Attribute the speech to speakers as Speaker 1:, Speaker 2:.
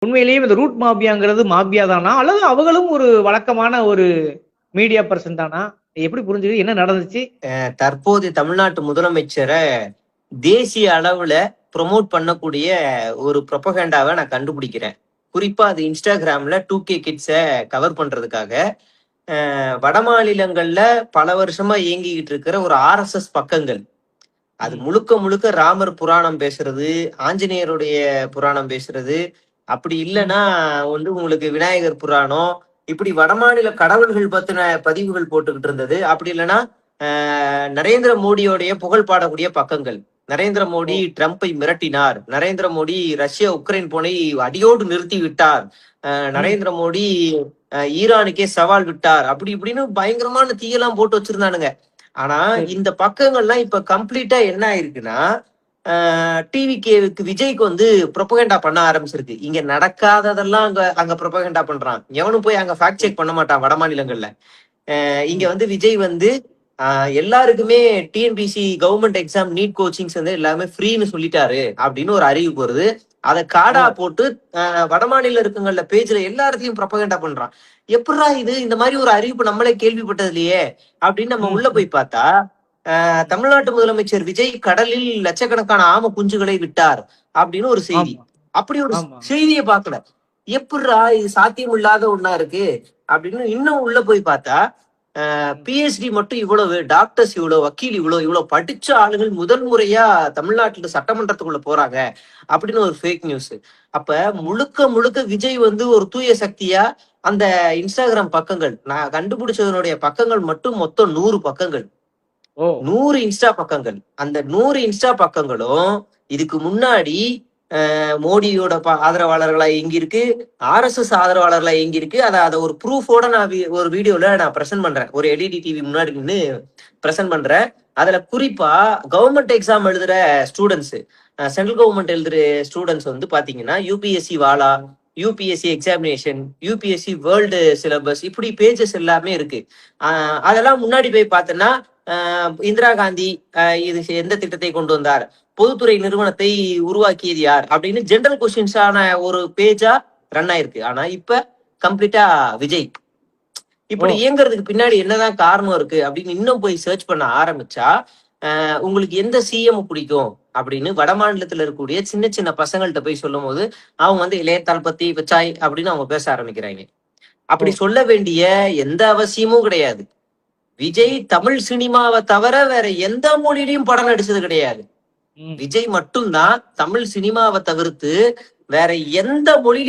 Speaker 1: உண்மையிலேயே இந்த root மாபியாங்கிறது mafia தானா? அல்லது அவங்களும் ஒரு வழக்கமான ஒரு மீடியா பர்சன் தானா? எப்படி புரிஞ்சுது? என்ன நடந்துச்சு?
Speaker 2: தற்போது தமிழ்நாட்டு முதலமைச்சரை தேசிய அளவுல ப்ரொமோட் பண்ணக்கூடிய ஒரு ப்ரொபகண்டாவை நான் கண்டுபிடிக்கிறேன். குறிப்பா அது இன்ஸ்டாகிராம்ல 2K கிட்ஸை கவர் பண்றதுக்காக வட மாநிலங்கள்ல பல வருஷமா இயங்கிக்கிட்டு இருக்கிற ஒரு RSS பக்கங்கள். அது முழுக்க முழுக்க ராமர் புராணம் பேசுறது, ஆஞ்சநேயருடைய புராணம் பேசுறது, அப்படி இல்லைன்னா உங்களுக்கு விநாயகர் புராணம், இப்படி வடமாநில கடவுள்கள் பத்தின பதிவுகள் போட்டுக்கிட்டு இருந்தது. அப்படி இல்லைன்னா நரேந்திர மோடியோடைய புகழ் பாடக்கூடிய பக்கங்கள். நரேந்திர மோடி ட்ரம்பை மிரட்டினார், நரேந்திர மோடி ரஷ்யா உக்ரைன் போனை அடியோடு நிறுத்தி விட்டார், நரேந்திர மோடி ஈரானுக்கே சவால் விட்டார், அப்படி இப்படின்னு பயங்கரமான தீயெல்லாம் போட்டு வச்சிருந்தானுங்க. ஆனா இந்த பக்கங்கள்லாம் இப்ப கம்ப்ளீட்டா என்ன ஆயிருக்குன்னா, டிவிகேவுக்கு விஜய்க்கு ப்ரொபகண்டா பண்ண ஆரம்பிச்சிருக்கு. இங்க நடக்காததெல்லாம் அங்க ப்ரொபகண்டா பண்றான். எவனும் போய் அங்க ஃபேக்ட் செக் பண்ண மாட்டான் வட மாநிலங்கள்ல. இங்க விஜய் எல்லாருக்குமே TNPC government exam NEET coachings எல்லாமே ஃப்ரீன்னு சொல்லிட்டாரு அப்படின்னு ஒரு அறிவிப்பு வருது. அதை காடா போட்டு வடமாநில இருக்குங்கள்ல பேஜ்ல எல்லாத்தையும் ப்ரொபகண்டா பண்றான். எப்படா இது, இந்த மாதிரி ஒரு அறிவிப்பு நம்மளே கேள்விப்பட்டது இல்லையே அப்படின்னு நம்ம உள்ள போய் பார்த்தா, தமிழ்நாட்டு முதலமைச்சர் விஜய் கடலில் லட்சக்கணக்கான ஆம குஞ்சுகளை விட்டார் அப்படின்னு ஒரு செய்தி. அப்படி ஒரு செய்தியை பார்க்கல. எப்படா இது சாத்தியம் இல்லாத ஒண்ணா இருக்கு அப்படின்னு இன்னும் உள்ள போய் பார்த்தா, பிஹெச்டி மட்டும் இவ்வளவு, டாக்டர்ஸ் இவ்வளவு, வக்கீல் இவ்வளவு படிச்ச ஆளுகள் முதல் முறையா தமிழ்நாட்டுல சட்டமன்றத்துக்குள்ள போறாங்க அப்படின்னு ஒரு ஃபேக் நியூஸ். அப்ப முழுக்க முழுக்க விஜய் ஒரு தூய சக்தியா அந்த இன்ஸ்டாகிராம் பக்கங்கள், நான் கண்டுபிடிச்சதனுடைய பக்கங்கள் மட்டும் மொத்தம் 100 பக்கங்கள், 100 இன்ஸ்டா பக்கங்கள். அந்த 100 இன்ஸ்டா பக்கங்களும் இதுக்கு முன்னாடி மோடியோட ஆதரவாளர்களா எங்க இருக்கு, RSS ஆதரவாளர்களா எங்க இருக்கு, அதை ஒரு ப்ரூஃபோட நான் ஒரு வீடியோல நான் பிரசன்ட் பண்றேன். ஒரு எல்இடி டிவி முன்னாடி நின்று பிரசன்ட் பண்றேன். அதுல குறிப்பா கவர்மெண்ட் எக்ஸாம் எழுதுற ஸ்டூடெண்ட்ஸ், சென்ட்ரல் கவர்மெண்ட் எழுதுற ஸ்டூடெண்ட்ஸ் பாத்தீங்கன்னா யூபிஎஸ்சி வாலா, UPSC examination, UPSC world syllabus, இப்படி பேஜஸ் எல்லாமே இருக்கு. அதெல்லாம் முன்னாடி போய் பார்த்தோன்னா, இந்திரா காந்தி இது எந்த திட்டத்தை கொண்டு வந்தார், பொதுத்துறை நிறுவனத்தை உருவாக்கியது யார் அப்படின்னு ஜெனரல் கொஸ்டின்ஸான ஒரு பேஜா ரன் ஆயிருக்கு. ஆனா இப்ப கம்ப்ளீட்டா விஜய். இப்படி இயங்குறதுக்கு பின்னாடி என்னதான் காரணம் இருக்கு அப்படின்னு இன்னும் போய் சர்ச் பண்ண ஆரம்பிச்சா, உங்களுக்கு எந்த சிஎம் பிடிக்கும் அப்படின்னு வட மாநிலத்துல இருக்கக்கூடிய சின்ன சின்ன பசங்கள்கிட்ட போய் சொல்லும் போது அவங்க இளைய தளபதி வச்சாய் அப்படின்னு அவங்க பேச ஆரம்பிக்கிறாங்க. அப்படி சொல்ல வேண்டிய எந்த அவசியமும் கிடையாது. விஜய் தமிழ் சினிமாவை தவிர வேற எந்த மொழியிலையும் படம் நடிச்சது கிடையாது. விஜய் மட்டும்தான் தமிழ் சினிமாவை தவிர்த்து வேற எந்த மொழியிலும்